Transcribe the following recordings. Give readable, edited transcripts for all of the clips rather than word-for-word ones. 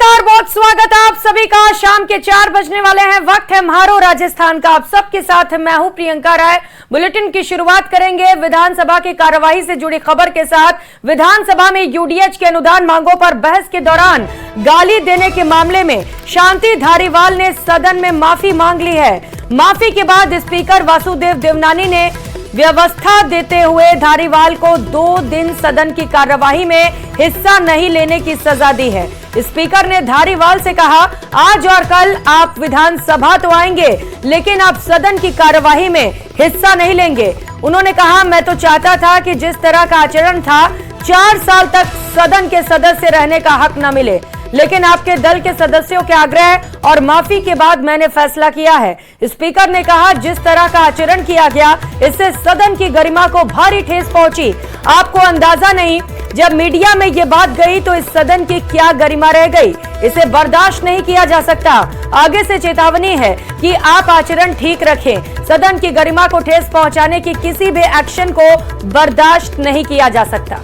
नमस्कार, बहुत स्वागत है आप सभी का। शाम के 4 बजने वाले हैं, वक्त है म्हारो राजस्थान का। आप सबके साथ मैं हूं प्रियंका राय। बुलेटिन की शुरुआत करेंगे विधानसभा की कार्यवाही से जुड़ी खबर के साथ। विधानसभा में यूडीएच के अनुदान मांगों पर बहस के दौरान गाली देने के मामले में शांति धारीवाल ने सदन में माफी मांग ली है। माफी के बाद स्पीकर वासुदेव देवनानी ने व्यवस्था देते हुए धारीवाल को 2 दिन सदन की कार्यवाही में हिस्सा नहीं लेने की सजा दी है। स्पीकर ने धारीवाल से कहा, आज और कल आप विधानसभा तो आएंगे, लेकिन आप सदन की कार्यवाही में हिस्सा नहीं लेंगे। उन्होंने कहा, मैं तो चाहता था कि जिस तरह का आचरण था 4 साल तक सदन के सदस्य रहने का हक न मिले, लेकिन आपके दल के सदस्यों के आग्रह और माफी के बाद मैंने फैसला किया है। स्पीकर ने कहा, जिस तरह का आचरण किया गया इससे सदन की गरिमा को भारी ठेस पहुंची। आपको अंदाजा नहीं, जब मीडिया में ये बात गई तो इस सदन की क्या गरिमा रह गई। इसे बर्दाश्त नहीं किया जा सकता। आगे से चेतावनी है कि आप आचरण ठीक रखें। सदन की गरिमा को ठेस पहुंचाने की किसी भी एक्शन को बर्दाश्त नहीं किया जा सकता।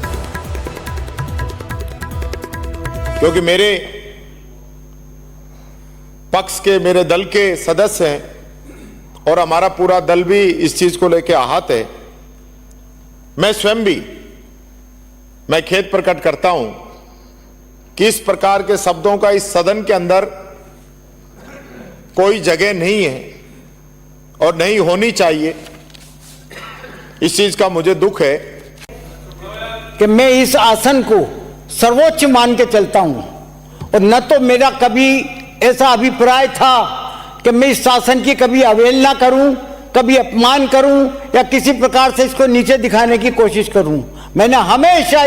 क्योंकि मेरे पक्ष के मेरे दल के सदस्य हैं और हमारा पूरा दल भी इस चीज को लेकर आहत है। मैं स्वयं भी खेद प्रकट करता हूं कि इस प्रकार के शब्दों का इस सदन के अंदर कोई जगह नहीं है और नहीं होनी चाहिए। इस चीज का मुझे दुख है कि मैं इस आसन को सर्वोच्च मान के चलता हूं और न तो मेरा कभी ऐसा अभिप्राय था कि मैं इस शासन की कभी अवहेलना करूं, कभी अपमान करूं या किसी प्रकार से इसको नीचे दिखाने की कोशिश करूं। मैंने हमेशा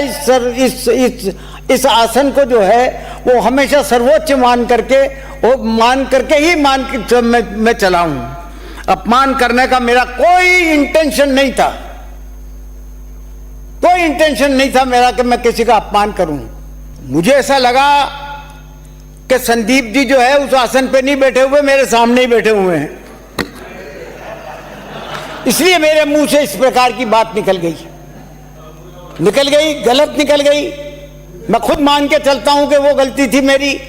इस आसन को जो है वो हमेशा सर्वोच्च मान करके ही मैं चला हूं। अपमान करने का मेरा कोई इंटेंशन नहीं था। कोई इंटेंशन नहीं था मेरा कि मैं किसी का अपमान करूं। मुझे ऐसा लगा कि संदीप जी जो है उस आसन पे नहीं बैठे हुए, मेरे सामने ही बैठे हुए हैं, इसलिए मेरे मुंह से इस प्रकार की बात निकल गई, गलत निकल गई। मैं खुद मान के चलता हूं कि वो गलती थी मेरी,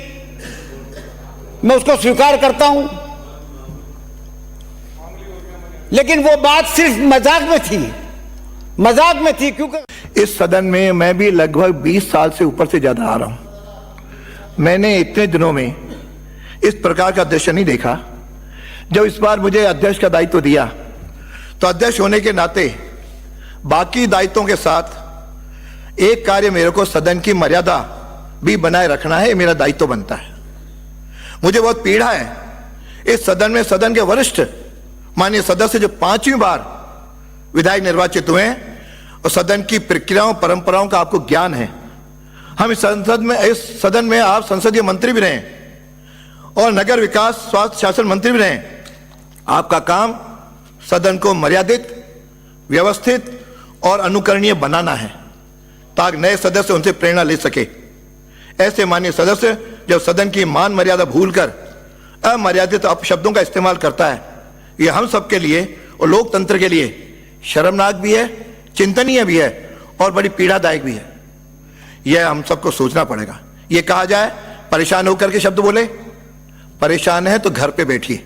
मैं उसको स्वीकार करता हूं, लेकिन वो बात सिर्फ मजाक में थी क्योंकि इस सदन में मैं भी लगभग 20 साल से ऊपर से ज्यादा आ रहा हूं। मैंने इतने दिनों में इस प्रकार का दृश्य नहीं देखा। जब इस बार मुझे अध्यक्ष का दायित्व दिया तो अध्यक्ष होने के नाते बाकी दायित्वों के साथ एक कार्य मेरे को सदन की मर्यादा भी बनाए रखना है, मेरा दायित्व बनता है। मुझे बहुत पीड़ा है इस सदन में सदन के वरिष्ठ माननीय सदस्य जो 5वीं बार विधायक निर्वाचित हुए हैं और सदन की प्रक्रियाओं परंपराओं का आपको ज्ञान है। हम इस सदन में आप संसदीय मंत्री भी रहे और नगर विकास स्वास्थ्य शासन मंत्री भी रहे। आपका काम सदन को मर्यादित, व्यवस्थित और अनुकरणीय बनाना है ताकि नए सदस्य उनसे प्रेरणा ले सके। ऐसे माननीय सदस्य जब सदन की मान मर्यादा भूलकर अमर्यादित अपशब्दों का इस्तेमाल करता है, यह हम सबके लिए और लोकतंत्र के लिए शर्मनाक भी है, चिंतनीय भी है और बड़ी पीड़ादायक भी है। यह हम सबको सोचना पड़ेगा। यह कहा जाए परेशान होकर के शब्द बोले, परेशान है तो घर पे बैठिए।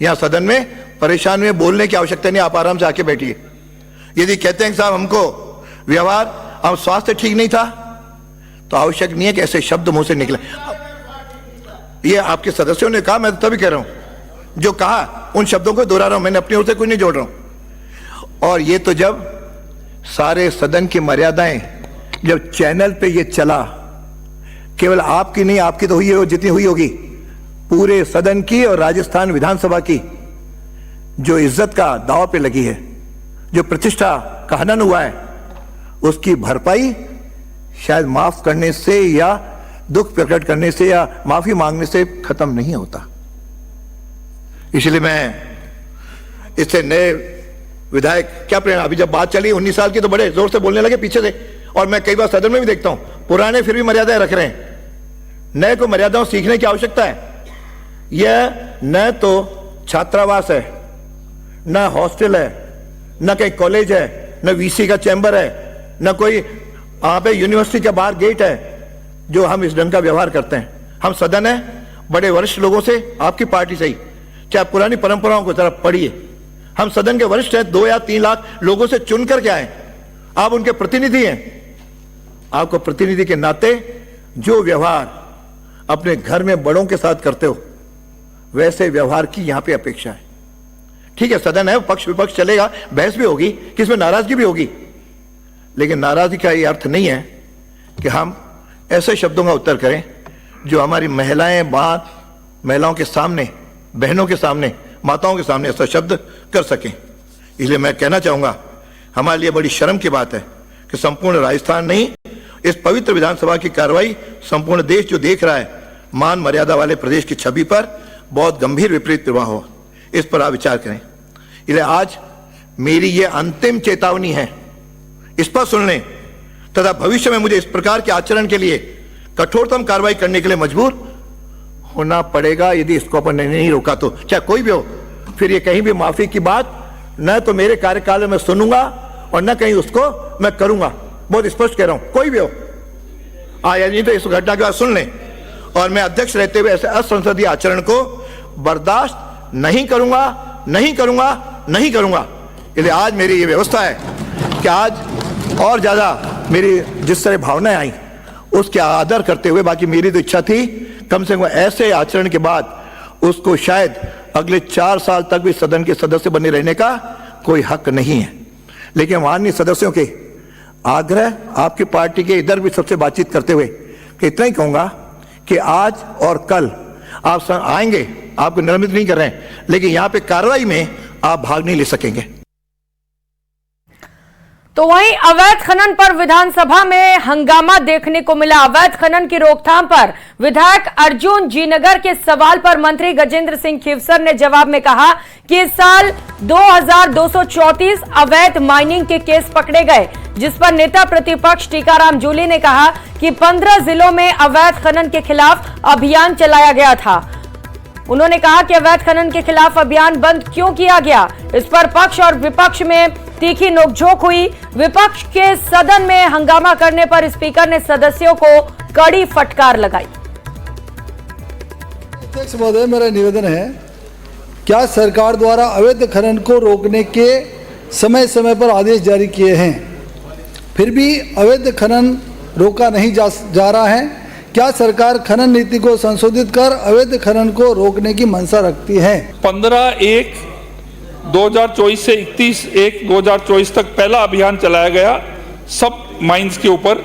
यहां सदन में परेशान में बोलने की आवश्यकता नहीं, आप आराम से आके बैठिए। यदि कहते हैं कि साहब हमको व्यवहार और स्वास्थ्य ठीक नहीं था, तो आवश्यक नहीं है कि ऐसे शब्द मुंह से निकले। ये आपके सदस्यों ने कहा, मैं तो तभी कह रहा हूं, जो कहा उन शब्दों को दोहरा रहा हूं, मैंने अपनी ओर से कुछ नहीं जोड़ रहा हूं। और ये तो जब सारे सदन की मर्यादाएं जब चैनल पे ये चला, केवल आपकी नहीं, आपकी तो हुई है जितनी हुई होगी, पूरे सदन की और राजस्थान विधानसभा की जो इज्जत का दांव पे लगी है, जो प्रतिष्ठा का हनन हुआ है, उसकी भरपाई शायद माफ करने से या दुख प्रकट करने से या माफी मांगने से खत्म नहीं होता। इसलिए मैं इससे नए विधायक क्या प्रेरणा, अभी जब बात चली 19 साल की तो बड़े जोर से बोलने लगे पीछे से, और मैं कई बार सदन में भी देखता हूं पुराने फिर भी मर्यादाएं रख रहे हैं। नए को मर्यादाओं सीखने की आवश्यकता है। यह न तो छात्रावास है, न हॉस्टल है, न कहीं कॉलेज है, न वीसी का चैम्बर है, न कोई वहां पे यूनिवर्सिटी के बाहर गेट है जो हम इस ढंग का व्यवहार करते हैं। हम सदन है, बड़े वरिष्ठ लोगों से, आपकी पार्टी से ही, चाहे पुरानी परंपराओं को तरफ पढ़िए। हम सदन के वरिष्ठ हैं, 2 या 3 लाख लोगों से चुन कर के आए। आप उनके प्रतिनिधि हैं। आपको प्रतिनिधि के नाते जो व्यवहार अपने घर में बड़ों के साथ करते हो, वैसे व्यवहार की यहां पे अपेक्षा है। ठीक है, सदन है, पक्ष विपक्ष चलेगा, बहस भी होगी, किसमें नाराजगी भी होगी, लेकिन नाराजगी का यह अर्थ नहीं है कि हम ऐसे शब्दों का उत्तर करें जो हमारी महिलाओं के सामने, बहनों के सामने, माताओं के सामने ऐसा शब्द कर सकें। इसलिए मैं कहना चाहूंगा, हमारे लिए बड़ी शर्म की बात है कि संपूर्ण राजस्थान नहीं, इस पवित्र विधानसभा की कार्रवाई संपूर्ण देश जो देख रहा है, मान मर्यादा वाले प्रदेश की छवि पर बहुत गंभीर विपरीत प्रभाव हुआ। इस पर आप विचार करें। इसलिए आज मेरी ये अंतिम चेतावनी है, इस पर सुन लें, तथा भविष्य में मुझे इस प्रकार के आचरण के लिए कठोरतम कार्रवाई करने के लिए मजबूर होना पड़ेगा यदि इसको अपन ने नहीं रोका तो, चाहे कोई भी हो। फिर ये कहीं भी माफी की बात न तो मेरे कार्यकाल में सुनूंगा और न कहीं उसको मैं करूंगा। बहुत स्पष्ट कह रहा हूं, कोई भी हो। नहीं तो इस घटना के बाद सुन लें, और मैं अध्यक्ष रहते हुए ऐसे असंसदीय आचरण को बर्दाश्त नहीं करूंगा, नहीं करूंगा, नहीं करूंगा। इसलिए आज मेरी ये व्यवस्था है कि आज और ज्यादा मेरी जिस तरह भावनाएं आई उसके आदर करते हुए, बाकी मेरी तो इच्छा थी कम से कम ऐसे आचरण के बाद उसको शायद अगले 4 साल तक भी सदन के सदस्य बने रहने का कोई हक नहीं है। लेकिन माननीय सदस्यों के आग्रह, आपकी पार्टी के इधर भी सबसे बातचीत करते हुए कि इतना ही कहूंगा कि आज और कल आप आएंगे, आपको निलंबित नहीं कर रहे हैं, लेकिन यहां पे कार्रवाई में आप भाग नहीं ले सकेंगे। तो वहीं अवैध खनन पर विधानसभा में हंगामा देखने को मिला। अवैध खनन की रोकथाम पर विधायक अर्जुन जीनगर के सवाल पर मंत्री गजेंद्र सिंह खीवसर ने जवाब में कहा कि इस साल 2234 अवैध माइनिंग के केस पकड़े गए, जिस पर नेता प्रतिपक्ष टीकाराम जूली ने कहा कि 15 जिलों में अवैध खनन के खिलाफ अभियान चलाया गया था। उन्होंने कहा कि अवैध खनन के खिलाफ अभियान बंद क्यों किया गया, इस पर पक्ष और विपक्ष में तीखी नोकझोंक हुई। विपक्ष के सदन में हंगामा करने पर स्पीकर ने सदस्यों को कड़ी फटकार लगाई। अध्यक्ष महोदय, मेरा निवेदन है, क्या सरकार द्वारा अवैध खनन को रोकने के समय समय पर आदेश जारी किए हैं, फिर भी अवैध खनन रोका नहीं जा रहा है? क्या सरकार खनन नीति को संशोधित कर अवैध खनन को रोकने की मंशा रखती है? 15/1/2024 से 31/1/2024 तक पहला अभियान चलाया गया सब माइंस के ऊपर।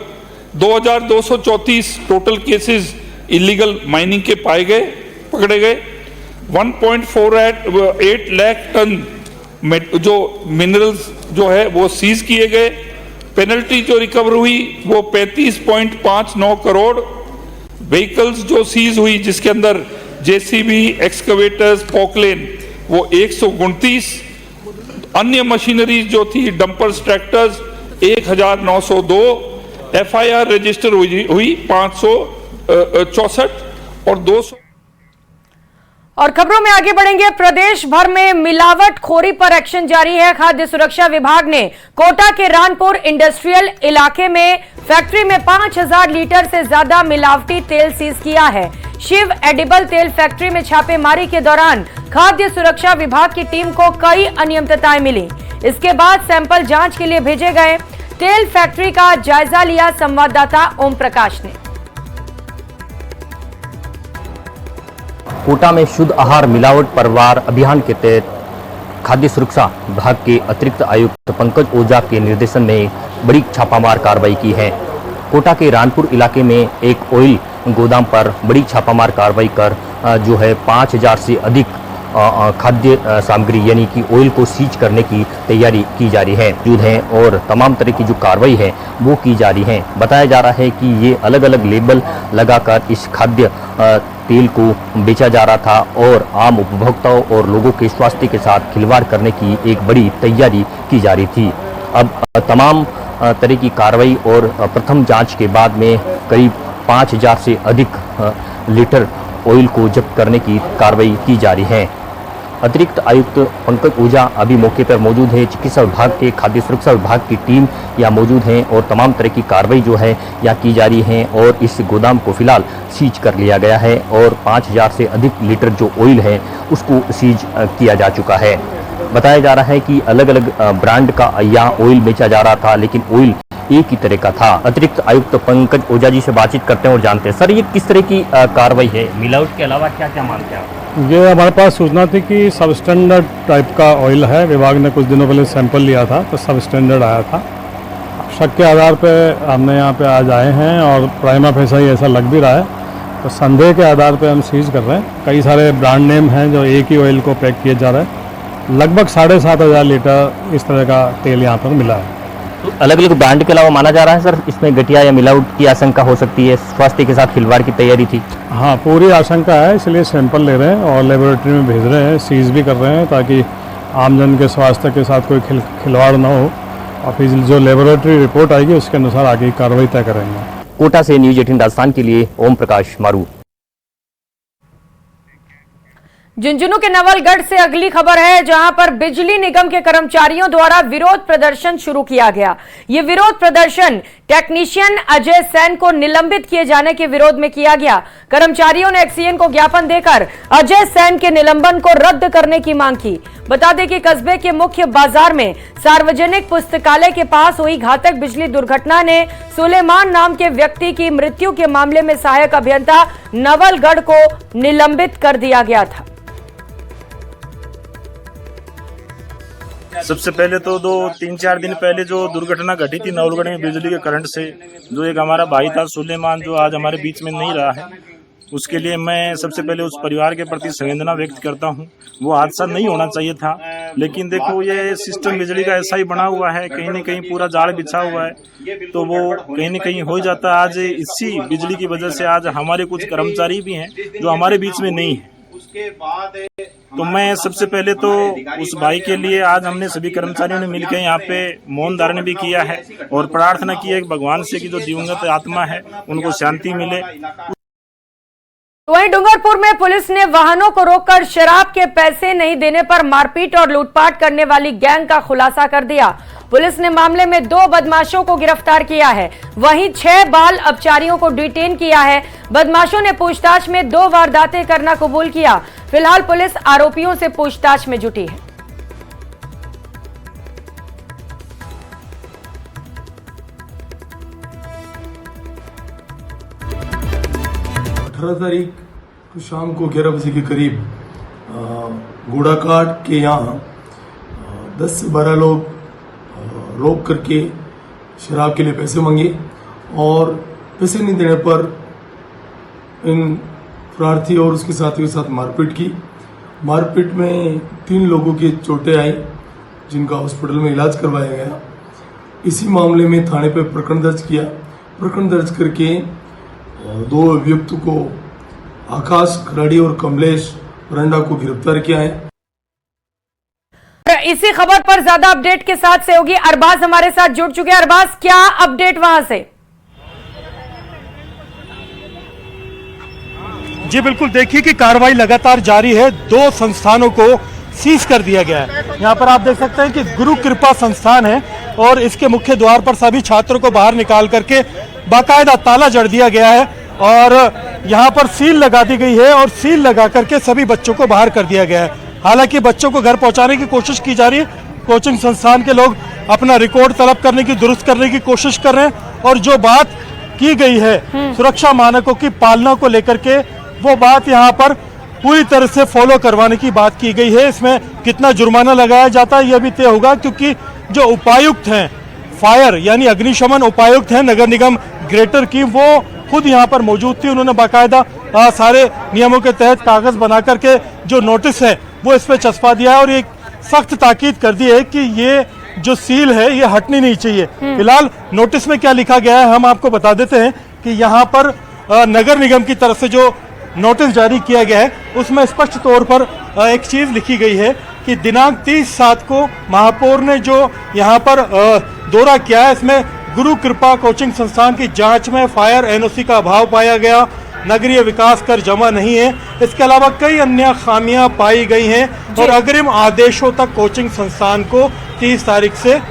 2234 टोटल केसेस इलीगल माइनिंग के पाए गए, पकड़े गए। 1.48 लाख टन जो मिनरल्स जो है वो सीज किए गए। पेनल्टी जो रिकवर हुई वो 35.59 करोड़। व्हीकल्स जो सीज हुई जिसके अंदर जेसीबी, एक्सकवेटर्स, पोकलेन, वो 129। अन्य मशीनरी जो थी, डंपर्स, ट्रैक्टर्स 1902। एफआईआर रजिस्टर हुई 564 और 200। और खबरों में आगे बढ़ेंगे। प्रदेश भर में मिलावटखोरी पर एक्शन जारी है। खाद्य सुरक्षा विभाग ने कोटा के रानपुर इंडस्ट्रियल इलाके में फैक्ट्री में 5000 लीटर से ज्यादा मिलावटी तेल सीज किया है। शिव एडिबल तेल फैक्ट्री में छापेमारी के दौरान खाद्य सुरक्षा विभाग की टीम को कई अनियमितताएं मिली। इसके बाद सैंपल जांच के लिए भेजे गए। तेल फैक्ट्री का जायजा लिया संवाददाता ओम प्रकाश ने। कोटा में शुद्ध आहार मिलावट परवार अभियान के तहत खाद्य सुरक्षा विभाग के अतिरिक्त आयुक्त पंकज ओझा के निर्देशन में बड़ी छापामार कार्रवाई की है। कोटा के रानपुर इलाके में एक ऑयल गोदाम पर बड़ी छापामार कार्रवाई कर जो है 5000 से अधिक खाद्य सामग्री यानी कि ऑयल को सीज करने की तैयारी की जा रही है। मौजूद हैं और तमाम तरह की जो कार्रवाई है वो की जा रही है। बताया जा रहा है कि ये अलग अलग लेबल लगाकर इस खाद्य तेल को बेचा जा रहा था और आम उपभोक्ताओं और लोगों के स्वास्थ्य के साथ खिलवाड़ करने की एक बड़ी तैयारी की जा रही थी। अब तमाम तरह की कार्रवाई और प्रथम जांच के बाद में करीब 5000 से अधिक लीटर ऑयल को जब्त करने की कार्रवाई की जा रही है। अतिरिक्त आयुक्त पंकज ओझा अभी मौके पर मौजूद है। चिकित्सा विभाग के खाद्य सुरक्षा विभाग की टीम यहाँ मौजूद है और तमाम तरह की कार्रवाई जो है यहाँ की जा रही है और इस गोदाम को फिलहाल सीज कर लिया गया है और 5000 से अधिक लीटर जो ऑयल है उसको सीज किया जा चुका है। बताया जा रहा है कि अलग अलग ब्रांड का यहाँ ऑयल बेचा जा रहा था, लेकिन ऑयल एक ही तरह का था। अतिरिक्त आयुक्त पंकज ओझा जी से बातचीत करते हैं और जानते हैं, सर ये किस तरह की कार्रवाई है, मिलावट के अलावा क्या क्या मानते हैं आप? ये हमारे पास सूचना थी कि सब स्टैंडर्ड टाइप का ऑयल है। विभाग ने कुछ दिनों पहले सैंपल लिया था तो सब स्टैंडर्ड आया था। शक के आधार पे हमने यहाँ पे आज आए हैं और प्राइमा फेसा ही ऐसा लग भी रहा है, तो संदेह के आधार पे हम सीज कर रहे हैं। कई सारे ब्रांड नेम हैं जो एक ही ऑयल को पैक किए जा रहे हैं। लगभग 7500 लीटर इस तरह का तेल यहाँ पर मिला है। तो अलग अलग ब्रांड के अलावा माना जा रहा है सर इसमें गठिया या मिलावट की आशंका हो सकती है, स्वास्थ्य के साथ खिलवाड़ की तैयारी थी? हाँ, पूरी आशंका है, इसलिए सैंपल ले रहे हैं और लेबोरेटरी में भेज रहे हैं, सीज भी कर रहे हैं ताकि आमजन के स्वास्थ्य के साथ कोई खिलवाड़ ना हो और फिर जो लेबोरेटरी रिपोर्ट आएगी उसके अनुसार आगे की कार्रवाई तय करेंगे। कोटा से न्यूज 18 राजस्थान के लिए ओम प्रकाश मारू। झुंझुनू के नवलगढ़ से अगली खबर है, जहां पर बिजली निगम के कर्मचारियों द्वारा विरोध प्रदर्शन शुरू किया गया। ये विरोध प्रदर्शन टेक्नीशियन अजय सैन को निलंबित किए जाने के विरोध में किया गया। कर्मचारियों ने एक्सीएन को ज्ञापन देकर अजय सैन के निलंबन को रद्द करने की मांग की। बता दें कि कस्बे के मुख्य बाजार में सार्वजनिक पुस्तकालय के पास हुई घातक बिजली दुर्घटना ने सुलेमान नाम के व्यक्ति की मृत्यु के मामले में सहायक अभियंता नवलगढ़ को निलंबित कर दिया गया था। सबसे पहले तो 3-4 दिन पहले जो दुर्घटना घटी थी नवलगढ़ में बिजली के करंट से, जो एक हमारा भाई था सुलेमान जो आज हमारे बीच में नहीं रहा है, उसके लिए मैं सबसे पहले उस परिवार के प्रति संवेदना व्यक्त करता हूं। वो हादसा नहीं होना चाहिए था, लेकिन देखो ये सिस्टम बिजली का ऐसा ही बना हुआ है, कहीं न कहीं पूरा जाल बिछा हुआ है, तो वो कहीं न कहीं हो जाता है। आज इसी बिजली की वजह से आज हमारे कुछ कर्मचारी भी हैं जो हमारे बीच में नहीं है। तो मैं सबसे पहले तो उस भाई के लिए आज हमने सभी कर्मचारियों ने मिलकर यहाँ पे मौन धारण भी किया है और प्रार्थना की है भगवान से कि जो दिवंगत आत्मा है उनको शांति मिले। वहीं डूंगरपुर में पुलिस ने वाहनों को रोककर शराब के पैसे नहीं देने पर मारपीट और लूटपाट करने वाली गैंग का खुलासा कर दिया। पुलिस ने मामले में 2 बदमाशों को गिरफ्तार किया है, वहीं 6 बाल अपचारियों को डिटेन किया है। बदमाशों ने पूछताछ में 2 वारदातें करना कबूल किया। फिलहाल पुलिस आरोपियों से पूछताछ में जुटी है। 18 तारीख को शाम को 11 बजे के करीब घोड़ाकाट के यहाँ 10 से 12 लोग रोक करके शराब के लिए पैसे मांगे और पैसे नहीं देने पर इन प्रार्थी और उसके साथियों के साथ मारपीट की। मारपीट में 3 लोगों की चोटें आई जिनका हॉस्पिटल में इलाज करवाया गया। इसी मामले में थाने पे प्रकरण दर्ज किया। प्रकरण दर्ज करके 2 अभियुक्त को आकाश खराड़ी और कमलेश रंडा को गिरफ्तार किया है। इसी खबर पर ज्यादा अपडेट के साथ सहयोगी अरबाज हमारे साथ जुड़ चुके हैं। अरबाज, क्या अपडेट वहां से? जी बिल्कुल, देखिए कि कार्रवाई लगातार जारी है। 2 संस्थानों को सीज कर दिया गया है। यहाँ पर आप देख सकते हैं कि गुरु कृपा संस्थान है और इसके मुख्य द्वार पर सभी छात्रों को बाहर निकाल करके बाकायदा ताला जड़ दिया गया है और यहाँ पर सील लगा दी गई है और सील लगा करके सभी बच्चों को बाहर कर दिया गया है। हालांकि बच्चों को घर पहुंचाने की कोशिश की जा रही है। कोचिंग संस्थान के लोग अपना रिकॉर्ड तलब करने की, दुरुस्त करने की कोशिश कर रहे हैं और जो बात की गई है सुरक्षा मानकों की पालना को लेकर के, वो बात यहाँ पर पूरी तरह से फॉलो करवाने की बात की गई है। इसमें कितना जुर्माना लगाया जाता है यह भी तय होगा, क्योंकि जो उपायुक्त हैं, फायर यानी अग्निशमन उपायुक्त हैं नगर निगम ग्रेटर की, वो खुद यहाँ पर मौजूद थी। उन्होंने बाकायदा सारे नियमों के तहत कागज बना करके जो नोटिस है वो इस पर चस्पा दिया है और एक सख्त ताकीद कर दी है कि ये जो सील है ये हटनी नहीं चाहिए। फिलहाल नोटिस में क्या लिखा गया है हम आपको बता देते हैं कि यहाँ पर नगर निगम की तरफ से जो नोटिस जारी किया गया है उसमें स्पष्ट तौर पर एक चीज लिखी गई है कि दिनांक 30/7 को महापौर ने जो यहाँ पर दौरा किया है, इसमें गुरु कृपा कोचिंग संस्थान की जांच में फायर एनओसी का अभाव पाया गया नगरीय विकास कर जमा नहीं है। इसके अलावा कई अन्य खामियां पाई गई हैं और अग्रिम आदेशों तक कोचिंग संस्थान को 30 तारीख से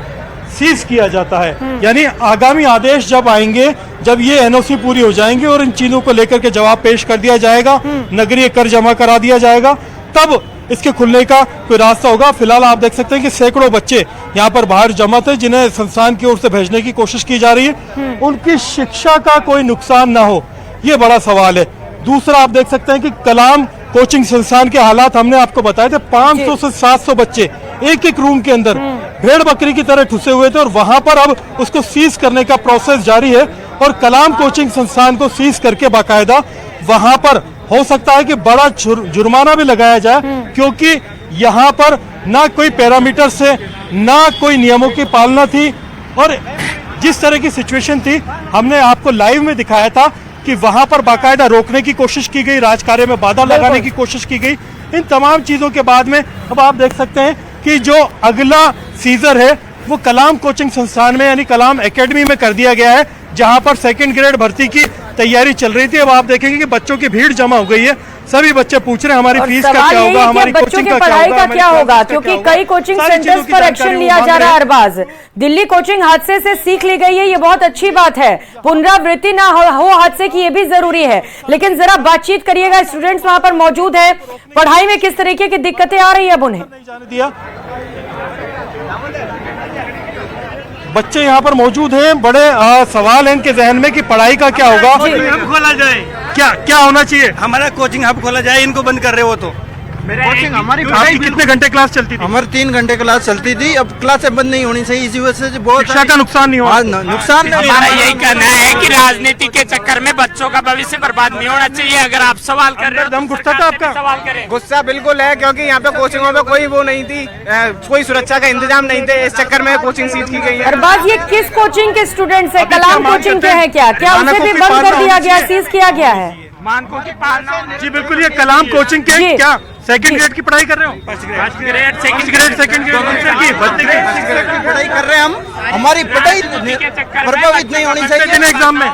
सीज किया जाता है। यानी आगामी आदेश जब आएंगे, जब ये एनओसी पूरी हो जाएंगे और इन चीजों को लेकर के जवाब पेश कर दिया जाएगा, नगरीय कर जमा करा दिया जाएगा, तब इसके खुलने का कोई रास्ता होगा। फिलहाल आप देख सकते हैं कि सैकड़ों बच्चे यहाँ पर बाहर जमा थे, जिन्हें संस्थान की ओर से भेजने की कोशिश की जा रही है। उनकी शिक्षा का कोई नुकसान ना हो, ये बड़ा सवाल है। दूसरा आप देख सकते हैं कि कलाम कोचिंग संस्थान के हालात हमने आपको बताए थे। 500 से 700 बच्चे एक एक रूम के अंदर भेड़ बकरी की तरह ठुसे हुए थे और वहां पर अब उसको सीज करने का प्रोसेस जारी है और कलाम कोचिंग संस्थान को सीज करके बाकायदा वहां पर हो सकता है कि बड़ा जुर्माना भी लगाया जाए, क्योंकि यहाँ पर ना कोई पैरामीटर से ना कोई नियमों की पालना थी और जिस तरह की सिचुएशन थी हमने आपको लाइव में दिखाया था कि वहां पर बाकायदा रोकने की कोशिश की गई, राजकार्य में बाधा लगाने की कोशिश की गई। इन तमाम चीजों के बाद में अब आप देख सकते हैं कि जो अगला सीजर है वो कलाम कोचिंग संस्थान में यानी कलाम एकेडमी में कर दिया गया है, जहां पर सेकंड ग्रेड भर्ती की तैयारी चल रही थी। अब आप देखेंगे कि बच्चों की भीड़ जमा हो गई है, सभी बच्चे पूछ रहे हैं हमारी फीस का क्या होगा, हमारी कोचिंग का क्या होगा, क्योंकि कई कोचिंग सेंटर्स पर एक्शन लिया जा रहा है। अरबाज, दिल्ली कोचिंग हादसे से सीख ली गई है, ये बहुत अच्छी बात है। पुनरावृत्ति ना हो हादसे की, ये भी जरूरी है। लेकिन जरा बातचीत करिएगा, स्टूडेंट्स वहां पर मौजूद है, पढ़ाई में किस तरीके की दिक्कतें आ रही है अब उन्हें? दिया बच्चे यहाँ पर मौजूद हैं, बड़े सवाल हैं इनके जहन में कि पढ़ाई का क्या होगा। हब खोला जाए, क्या होना चाहिए? हमारा कोचिंग हब खोला जाए, इनको बंद कर रहे हो तो। कोचिंग हमारी आपकी कितने घंटे क्लास चलती थी? हमारी 3 घंटे क्लास चलती थी, अब क्लासें बंद नहीं होनी चाहिए, इसी वजह से बहुत शिक्षा का नुकसान नहीं हो नुकसान। हमारा यही कहना है कि राजनीति के चक्कर में बच्चों का भविष्य बर्बाद नहीं होना चाहिए। अगर आप सवाल कर रहे हो दम गुस्सा था आपका? सवाल करें। गुस्सा बिल्कुल है, क्योंकि यहाँ पे कोचिंगों में कोई वो नहीं थी, कोई सुरक्षा का इंतजाम नहीं थे, इस चक्कर में कोचिंग सीज की गई है। अरबाज, ये किस कोचिंग के स्टूडेंट्स है? कलाम कोचिंग के हैं क्या उसे भी बंद कर दिया गया, सीज किया गया है? मानकों की पालना। जी बिल्कुल, ये कलाम कोचिंग के क्या सेकंड ग्रेड की पढ़ाई कर रहे हो? फर्स्ट ग्रेड सेकंड ग्रेड की पढ़ाई कर रहे हैं हम, हमारी पढ़ाई प्रभावित नहीं होनी चाहिए। एग्जाम में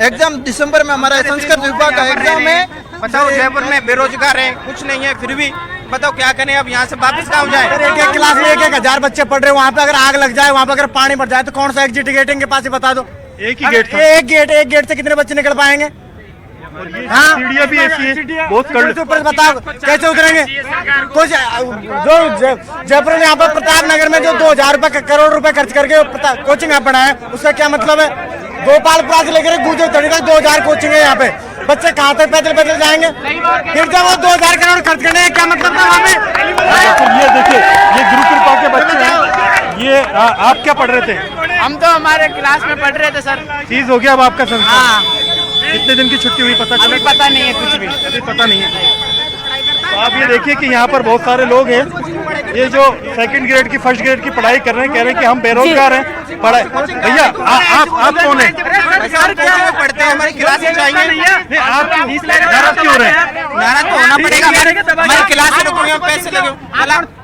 एग्जाम दिसंबर में हमारा संस्कृत विभाग का एग्जाम है। बताओ, जयपुर में बेरोजगार है, कुछ नहीं है, फिर भी बताओ क्या करें, अब यहाँ से वापस कहाँ हो जाए? एक क्लास में 1,000 बच्चे पढ़ रहे हैं, वहाँ पे अगर आग लग जाए, वहाँ पे अगर पानी बढ़ जाए तो कौन सा एग्जिट गेट के पास ही बता दो। एक ही गेट, एक गेट से कितने बच्चे निकल पाएंगे? हाँ, सीढ़ियाँ भी ऐसी है, बहुत ऊपर बताओ कैसे उतरेंगे? कुछ जो जयपुर में यहाँ पर प्रताप नगर में जो 2,000 रुपए करोड़ रुपए खर्च करके कोचिंग यहाँ पढ़ा है, उसका क्या मतलब है? गोपालपुरा से लेकर गुजर तक 2,000 कोचिंग है यहाँ पे, बच्चे कहाँ तक पैदल जाएंगे? फिर जब वो 2,000 करोड़ खर्च करने का क्या मतलब था वहाँ पे? ये देखिए, ये गुरु कृपा के बच्चे हैं। ये आप क्या पढ़ रहे थे? हम तो हमारे क्लास में पढ़ रहे थे सर। सीज हो गया अब आपका संस्थान? कितने दिन की छुट्टी हुई पता चला? अभी पता नहीं है, कुछ भी अभी पता नहीं है। तो आप ये देखिए कि यहाँ पर बहुत सारे लोग हैं, ये जो सेकंड ग्रेड की फर्स्ट ग्रेड की पढ़ाई कर रहे हैं, कह रहे हैं कि हम बेरोजगार हैं। पढ़ाई भैया आप कौन है? सर क्या पढ़ते हैं, हमारी क्लासें चाहिए। आप नाराज क्यों रहे? नाराज तो होना पड़ेगा, हमारी क्लासें रुको, पैसे लगे,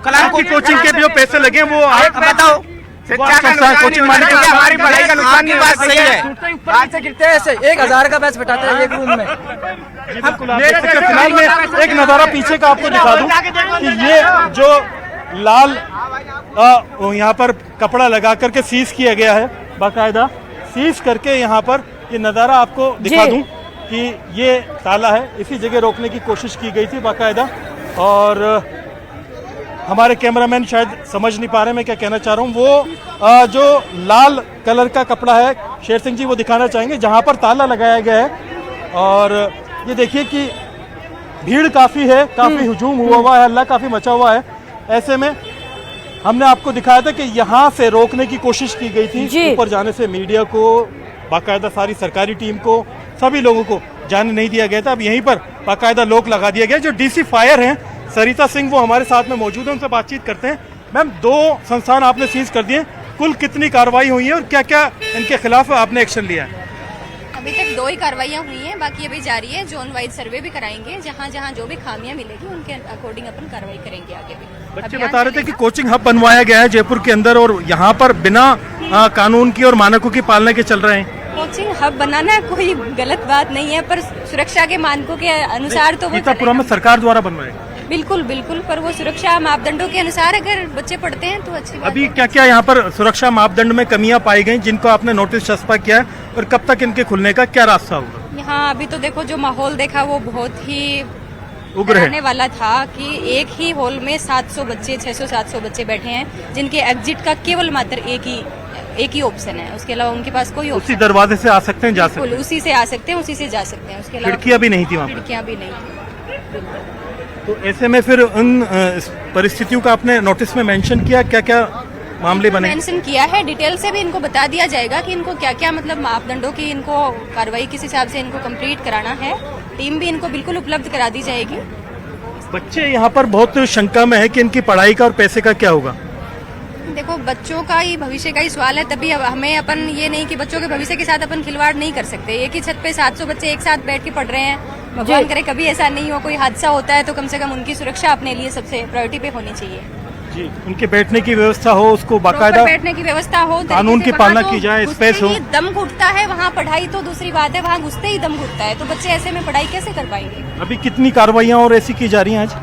कलाम की कोचिंग के भी जो पैसे लगे वो आप बताओ। कोचिंग मालिक हमारी पढ़ाई का नुकसान की बात सही है। बात से गिरते हैं ऐसे 1,000 का बैच बैठाते हैं एक रूम में। फिलहाल मैं एक नज़ारा पीछे का आपको दिखा दूं कि ये जो लाल यहाँ पर कपड़ा लगा करके सीज किया गया है, बाकायदा सीज करके यहाँ पर ये नज़ारा आपको दिखा दूं कि ये ताला है, इसी जगह रोकने की कोशिश की गई थी बाकायदा। और हमारे कैमरामैन शायद समझ नहीं पा रहे मैं क्या कहना चाह रहा हूँ। वो जो लाल कलर का कपड़ा है, शेर सिंह जी वो दिखाना चाहेंगे, जहाँ पर ताला लगाया गया है। और ये देखिए कि भीड़ काफ़ी है, काफ़ी हुजूम हुआ है, हल्ला काफ़ी मचा हुआ है। ऐसे में हमने आपको दिखाया था कि यहाँ से रोकने की कोशिश की गई थी, ऊपर जाने से मीडिया को, बाकायदा सारी सरकारी टीम को, सभी लोगों को जाने नहीं दिया गया था। अब यहीं पर बाकायदा लोग लगा दिया गया। जो डीसी फायर हैं सरिता सिंह, वो हमारे साथ में मौजूद हैं, उनसे बातचीत करते हैं। मैम, 2 संस्थान आपने सीज कर दिए, कुल कितनी कार्रवाई हुई है और क्या क्या इनके खिलाफ आपने एक्शन लिया है? अभी तक 2 ही कार्रवाइयां हुई हैं, बाकी अभी जारी है। जोन वाइज सर्वे भी कराएंगे, जहां जहां जो भी खामियां मिलेगी उनके अकॉर्डिंग अपन कार्रवाई करेंगे आगे भी। बच्चे बता रहे थे कि कोचिंग हब बनवाया गया है जयपुर के अंदर और यहाँ पर बिना कानून की और मानकों की पालना के चल रहे हैं। कोचिंग हब बनाना कोई गलत बात नहीं है, पर सुरक्षा के मानकों के अनुसार तो वो सीतापुरा में सरकार द्वारा बनवाया। बिल्कुल बिल्कुल, पर वो सुरक्षा मापदंडों के अनुसार अगर बच्चे पढ़ते हैं तो अच्छी बात अभी है। क्या क्या यहाँ पर सुरक्षा मापदंड में कमियां पाई गई जिनको आपने नोटिस चस्पा किया है और कब तक इनके खुलने का क्या रास्ता होगा? यहाँ अभी तो देखो जो माहौल देखा वो बहुत ही उग्र है। डराने वाला था कि एक ही हॉल में 700 बच्चे 600-700 बच्चे बैठे हैं, जिनके एग्जिट का केवल मात्र एक ही ऑप्शन है, उसके अलावा उनके पास कोई उसी दरवाजे से आ सकते हैं, जा सकते हैं, उसी से आ सकते हैं, उसी से जा सकते हैं। उसके अलावा खिड़कियां भी नहीं थी वहाँ पर। खिड़कियां भी नहीं थी। तो ऐसे में फिर उन परिस्थितियों का आपने नोटिस में मेंशन किया, क्या क्या मामले बने? मेंशन किया है, डिटेल से भी इनको बता दिया जाएगा कि इनको क्या क्या मतलब मापदंडों की इनको कार्रवाई किस हिसाब से इनको कंप्लीट कराना है। टीम भी इनको बिल्कुल उपलब्ध करा दी जाएगी। बच्चे यहाँ पर बहुत शंका में है कि इनकी पढ़ाई का और पैसे का क्या होगा। देखो बच्चों का ही भविष्य का ही सवाल है, तभी हमें अपन ये नहीं कि बच्चों के भविष्य के साथ अपन खिलवाड़ नहीं कर सकते। एक ही छत पे 700 बच्चे एक साथ बैठ के पढ़ रहे हैं, भगवान करे कभी ऐसा नहीं हो, कोई हादसा होता है तो कम से कम उनकी सुरक्षा अपने लिए सबसे प्रायोरिटी पे होनी चाहिए जी। उनके बैठने की व्यवस्था हो, उसको बाकायदा बैठने की व्यवस्था हो, कानून की पालना की जाए, स्पेस हो। दम घुटता है वहाँ, पढ़ाई तो दूसरी बात है, वहाँ घुसते ही दम घुटता है, तो बच्चे ऐसे में पढ़ाई कैसे कर पाएंगे? अभी कितनी कार्रवाइयां और ऐसी की जा रही हैं आज?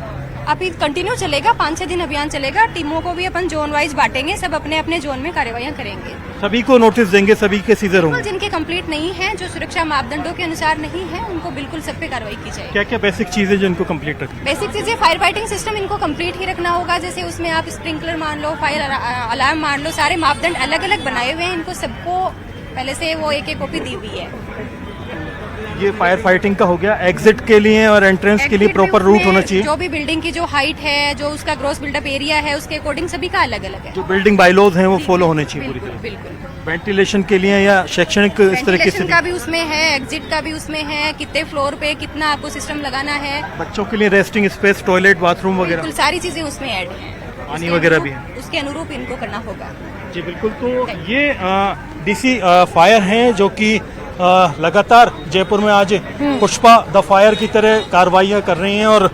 अभी कंटिन्यू चलेगा, 5-6 दिन अभियान चलेगा। टीमों को भी अपन जोन वाइज बांटेंगे, सब अपने अपने जोन में कार्रवाइयां करेंगे। सभी को नोटिस देंगे, सभी के सीजर होंगे। जिनके कंप्लीट नहीं है, जो सुरक्षा मापदंडों के अनुसार नहीं है, उनको बिल्कुल सब पे कार्रवाई की जाएगी। क्या क्या बेसिक चीजें जो इनको कंप्लीट रखनी? बेसिक चीजें, फायर फाइटिंग सिस्टम इनको कंप्लीट ही रखना होगा। जैसे उसमें आप स्प्रिंकलर मान लो, फायर अलार्म मान लो, सारे मापदंड अलग अलग बनाए हुए हैं। इनको सबको पहले से वो एक कॉपी दी हुई है। ये फायर फाइटिंग का हो गया। एग्जिट के लिए और एंट्रेंस के लिए प्रॉपर रूट होना चाहिए। जो भी बिल्डिंग की जो हाइट है, जो उसका ग्रॉस बिल्डअप एरिया है, उसके अकॉर्डिंग सभी का अलग अलग है। जो बिल्डिंग बायलॉज हैं वो फॉलो होने चाहिए पूरी तरह। बिल्कुल। वेंटिलेशन के लिए या शैक्षणिक इस तरह की का भी उसमें है, एग्जिट का भी उसमें है, कितने फ्लोर पे कितना आपको सिस्टम लगाना है। बच्चों के लिए रेस्टिंग स्पेस, टॉयलेट, बाथरूम वगैरह सारी चीजें उसमें ऐड है। पानी वगैरह भी है, उसके अनुरूप इनको करना होगा। जी बिल्कुल। तो ये डीसी फायर हैं जो कि लगातार जयपुर में आज पुष्पा द फायर की तरह कार्रवाइयां कर रही हैं और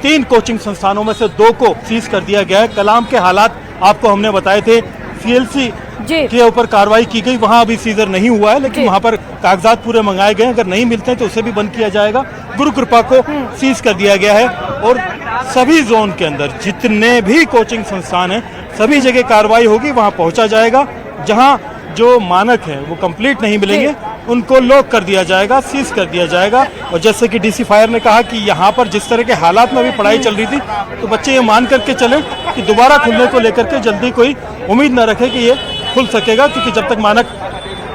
3 कोचिंग संस्थानों में से 2 को सीज कर दिया गया है। कलाम के हालात आपको हमने बताए थे, सीएलसी के ऊपर कार्रवाई की गई, वहां अभी सीजर नहीं हुआ है, लेकिन वहां पर कागजात पूरे मंगाए गए हैं। अगर नहीं मिलते हैं तो उसे भी बंद किया जाएगा। गुरु कृपा को सीज कर दिया गया है और सभी जोन के अंदर जितने भी कोचिंग संस्थान हैं सभी जगह कार्रवाई होगी, वहां पहुंचा जाएगा। जहां जो मानक है वो कंप्लीट नहीं मिलेंगे उनको लॉक कर दिया जाएगा, सीज कर दिया जाएगा। और जैसे कि डीसी फायर ने कहा कि यहाँ पर जिस तरह के हालात में अभी पढ़ाई चल रही थी, तो बच्चे ये मान करके चले कि दोबारा खुलने को लेकर के जल्दी कोई उम्मीद न रखे कि ये खुल सकेगा, क्योंकि जब तक मानक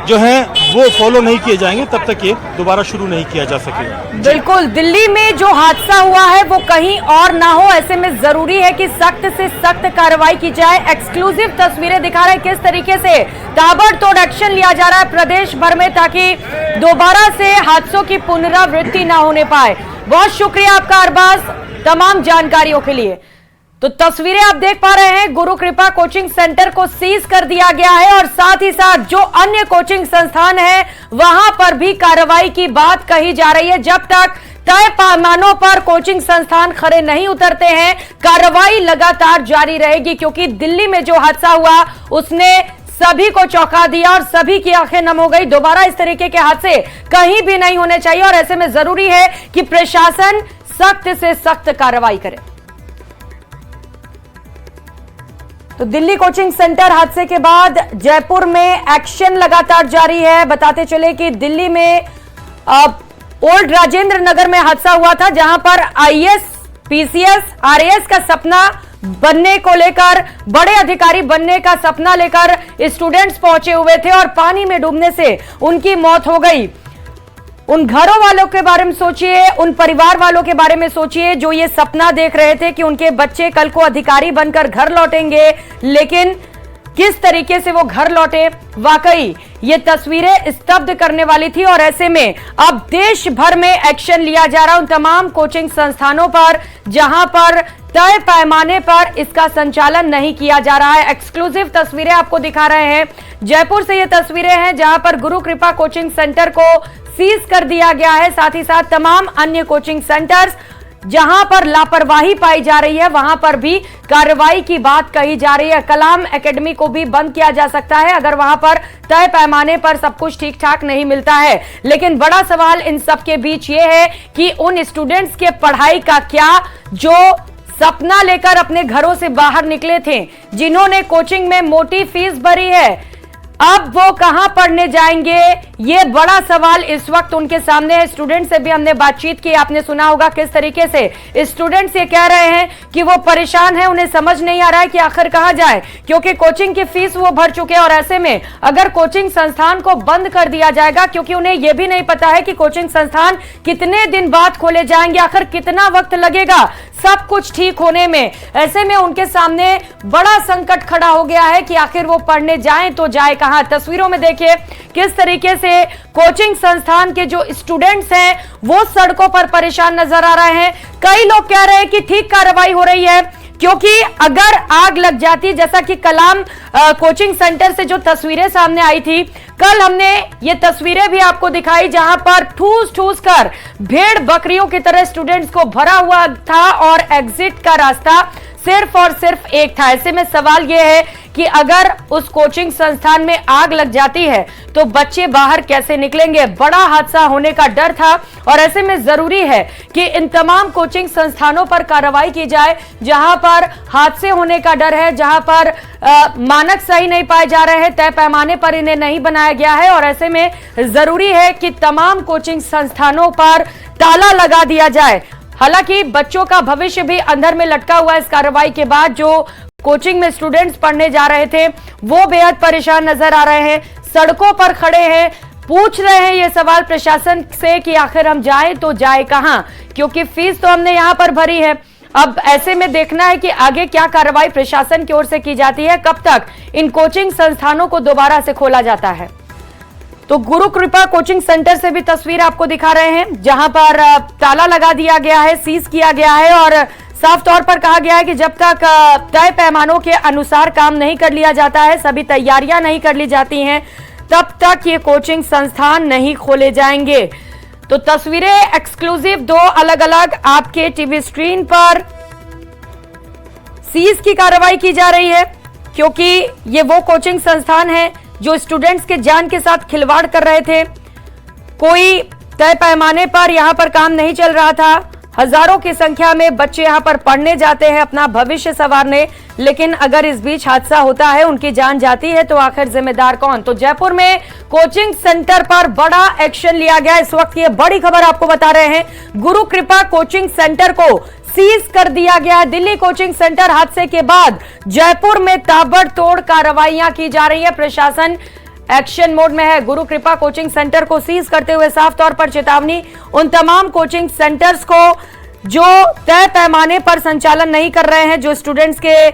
जो हैं वो फॉलो नहीं किए जाएंगे तब तक ये दोबारा शुरू नहीं किया जा सकेगा। बिल्कुल, दिल्ली में जो हादसा हुआ है वो कहीं और ना हो, ऐसे में जरूरी है कि सख्त से सख्त कार्रवाई की जाए। एक्सक्लूसिव तस्वीरें दिखा रहे हैं किस तरीके से ताबड़तोड़ एक्शन लिया जा रहा है प्रदेश भर में, ताकि दोबारा से हादसों की पुनरावृत्ति ना होने पाए। बहुत शुक्रिया आपका अरबाज तमाम जानकारियों के लिए। तो तस्वीरें आप देख पा रहे हैं, गुरु कृपा कोचिंग सेंटर को सीज कर दिया गया है और साथ ही साथ जो अन्य कोचिंग संस्थान है वहां पर भी कार्रवाई की बात कही जा रही है। जब तक तय पैमानों पर कोचिंग संस्थान खरे नहीं उतरते हैं, कार्रवाई लगातार जारी रहेगी, क्योंकि दिल्ली में जो हादसा हुआ उसने सभी को चौंका दिया और सभी की आंखें नम हो गई। दोबारा इस तरीके के हादसे कहीं भी नहीं होने चाहिए और ऐसे में जरूरी है कि प्रशासन सख्त से सख्त कार्रवाई करे। तो दिल्ली कोचिंग सेंटर हादसे के बाद जयपुर में एक्शन लगातार जारी है। बताते चले कि दिल्ली में ओल्ड राजेंद्र नगर में हादसा हुआ था, जहां पर आईएएस, पीसीएस, आरएएस का सपना बनने को लेकर, बड़े अधिकारी बनने का सपना लेकर स्टूडेंट्स पहुंचे हुए थे और पानी में डूबने से उनकी मौत हो गई। उन घरों वालों के बारे में सोचिए, उन परिवार वालों के बारे में सोचिए जो ये सपना देख रहे थे कि उनके बच्चे कल को अधिकारी बनकर घर लौटेंगे, लेकिन किस तरीके से वो घर लौटे, वाकई ये तस्वीरें स्तब्ध करने वाली थी। और ऐसे में अब देश भर में एक्शन लिया जा रहा है उन तमाम कोचिंग संस्थानों पर जहां पर तय पैमाने पर इसका संचालन नहीं किया जा रहा है। एक्सक्लूसिव तस्वीरें आपको दिखा रहे हैं। जयपुर से ये तस्वीरें हैं जहां पर गुरु कृपा कोचिंग सेंटर को सीज कर दिया गया है, साथ ही साथ तमाम अन्य कोचिंग सेंटर्स जहां पर लापरवाही पाई जा रही है वहां पर भी कार्रवाई की बात कही जा रही है। कलाम एकेडमी को भी बंद किया जा सकता है अगर वहां पर तय पैमाने पर सब कुछ ठीक ठाक नहीं मिलता है। लेकिन बड़ा सवाल इन सब के बीच ये है कि उन स्टूडेंट्स के पढ़ाई का क्या जो सपना लेकर अपने घरों से बाहर निकले थे, जिन्होंने कोचिंग में मोटी फीस भरी है, अब वो कहां पढ़ने जाएंगे, ये बड़ा सवाल इस वक्त उनके सामने है। स्टूडेंट से भी हमने बातचीत की, आपने सुना होगा किस तरीके से स्टूडेंट्स ये कह रहे हैं कि वो परेशान हैं, उन्हें समझ नहीं आ रहा है कि आखिर कहां जाए, क्योंकि कोचिंग की फीस वो भर चुके हैं। और ऐसे में अगर कोचिंग संस्थान को बंद कर दिया जाएगा, क्योंकि उन्हें यह भी नहीं पता है कि कोचिंग संस्थान कितने दिन बाद खोले जाएंगे, आखिर कितना वक्त लगेगा सब कुछ ठीक होने में, ऐसे में उनके सामने बड़ा संकट खड़ा हो गया है कि आखिर वो पढ़ने जाएं तो जाए कहां। तस्वीरों में देखिए किस तरीके से कोचिंग संस्थान के जो स्टूडेंट्स हैं वो सड़कों पर परेशान नजर आ रहे हैं। कई लोग कह रहे हैं कि ठीक कार्रवाई हो रही है, क्योंकि अगर आग लग जाती, जैसा कि कलाम कोचिंग सेंटर से जो तस्वीरें सामने आई थी, कल हमने ये तस्वीरें भी आपको दिखाई जहां पर ठूस ठूस कर भेड़ बकरियों की तरह स्टूडेंट्स को भरा हुआ था और एग्जिट का रास्ता सिर्फ और सिर्फ एक था। ऐसे में सवाल यह है कि अगर उस कोचिंग संस्थान में आग लग जाती है तो बच्चे बाहर कैसे निकलेंगे। बड़ा हादसा होने का डर था और ऐसे में जरूरी है कि इन तमाम कोचिंग संस्थानों पर कार्रवाई की जाए जहां पर हादसे होने का डर है, जहां पर मानक सही नहीं पाए जा रहे हैं, तय पैमाने पर इन्हें नहीं बनाया गया है। और ऐसे में जरूरी है कि तमाम कोचिंग संस्थानों पर ताला लगा दिया जाए। हालांकि बच्चों का भविष्य भी अंधर में लटका हुआ है। इस कार्रवाई के बाद जो कोचिंग में स्टूडेंट्स पढ़ने जा रहे थे वो बेहद परेशान नजर आ रहे हैं, सड़कों पर खड़े हैं, पूछ रहे हैं ये सवाल प्रशासन से कि आखिर हम जाएं तो जाए कहां, क्योंकि फीस तो हमने यहां पर भरी है। अब ऐसे में देखना है कि आगे क्या कार्रवाई प्रशासन की ओर से की जाती है, कब तक इन कोचिंग संस्थानों को दोबारा से खोला जाता है। तो गुरु कृपा कोचिंग सेंटर से भी तस्वीर आपको दिखा रहे हैं जहां पर ताला लगा दिया गया है, सीज किया गया है और साफ तौर पर कहा गया है कि जब तक तय पैमानों के अनुसार काम नहीं कर लिया जाता है, सभी तैयारियां नहीं कर ली जाती हैं, तब तक ये कोचिंग संस्थान नहीं खोले जाएंगे। तो तस्वीरें एक्सक्लूसिव दो अलग अलग आपके टीवी स्क्रीन पर सीज की कार्रवाई की जा रही है, क्योंकि ये वो कोचिंग संस्थान है जो स्टूडेंट्स के जान के साथ खिलवाड़ कर रहे थे। कोई तय पैमाने पर यहां पर काम नहीं चल रहा था। हजारों की संख्या में बच्चे यहां पर पढ़ने जाते हैं अपना भविष्य संवारने, लेकिन अगर इस बीच हादसा होता है, उनकी जान जाती है, तो आखिर जिम्मेदार कौन। तो जयपुर में कोचिंग सेंटर पर बड़ा एक्शन लिया गया। इस वक्त ये बड़ी खबर आपको बता रहे हैं, गुरु कृपा कोचिंग सेंटर को सीज कर दिया गया है। दिल्ली कोचिंग सेंटर हादसे के बाद जयपुर में ताबड़तोड़ कार्रवाइयां की जा रही है, प्रशासन एक्शन मोड में है। गुरु कृपा कोचिंग सेंटर को सीज करते हुए साफ तौर पर चेतावनी उन तमाम कोचिंग सेंटर्स को जो तय पैमाने पर संचालन नहीं कर रहे हैं, जो स्टूडेंट्स के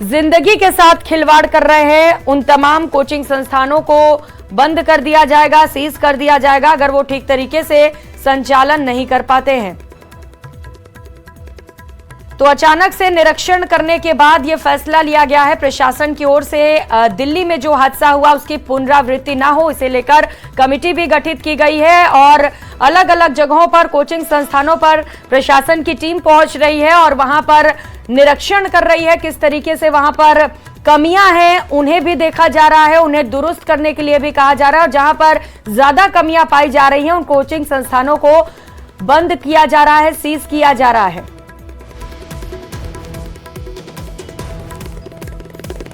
जिंदगी के साथ खिलवाड़ कर रहे हैं, उन तमाम कोचिंग संस्थानों को बंद कर दिया जाएगा, सीज कर दिया जाएगा अगर वो ठीक तरीके से संचालन नहीं कर पाते हैं। तो अचानक से निरीक्षण करने के बाद यह फैसला लिया गया है प्रशासन की ओर से। दिल्ली में जो हादसा हुआ उसकी पुनरावृत्ति ना हो, इसे लेकर कमेटी भी गठित की गई है और अलग अलग जगहों पर कोचिंग संस्थानों पर प्रशासन की टीम पहुंच रही है और वहां पर निरीक्षण कर रही है किस तरीके से वहां पर कमियां हैं उन्हें भी देखा जा रहा है, उन्हें दुरुस्त करने के लिए भी कहा जा रहा है और जहां पर ज्यादा कमियां पाई जा रही हैं उन कोचिंग संस्थानों को बंद किया जा रहा है, सीज किया जा रहा है।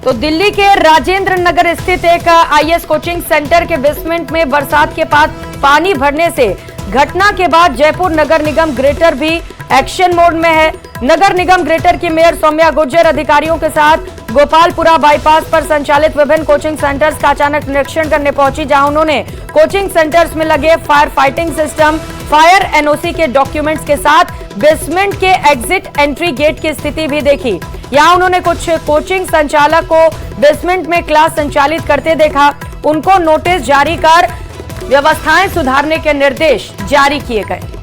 तो दिल्ली के राजेंद्र नगर स्थित एक आईएएस कोचिंग सेंटर के बेसमेंट में बरसात के बाद पानी भरने से घटना के बाद जयपुर नगर निगम ग्रेटर भी एक्शन मोड में है। नगर निगम ग्रेटर की मेयर सौम्या गुर्जर अधिकारियों के साथ गोपालपुरा बाईपास पर संचालित विभिन्न कोचिंग सेंटर्स का अचानक निरीक्षण करने पहुंची, जहां उन्होंने कोचिंग सेंटर्स में लगे fire fighting system, fire NOC के डॉक्यूमेंट्स के साथ बेसमेंट के एग्जिट एंट्री गेट की स्थिति भी देखी। यहाँ उन्होंने कुछ कोचिंग संचालक को बेसमेंट में क्लास संचालित करते देखा। उनको नोटिस जारी कर व्यवस्थाएं सुधारने के निर्देश जारी किए गए।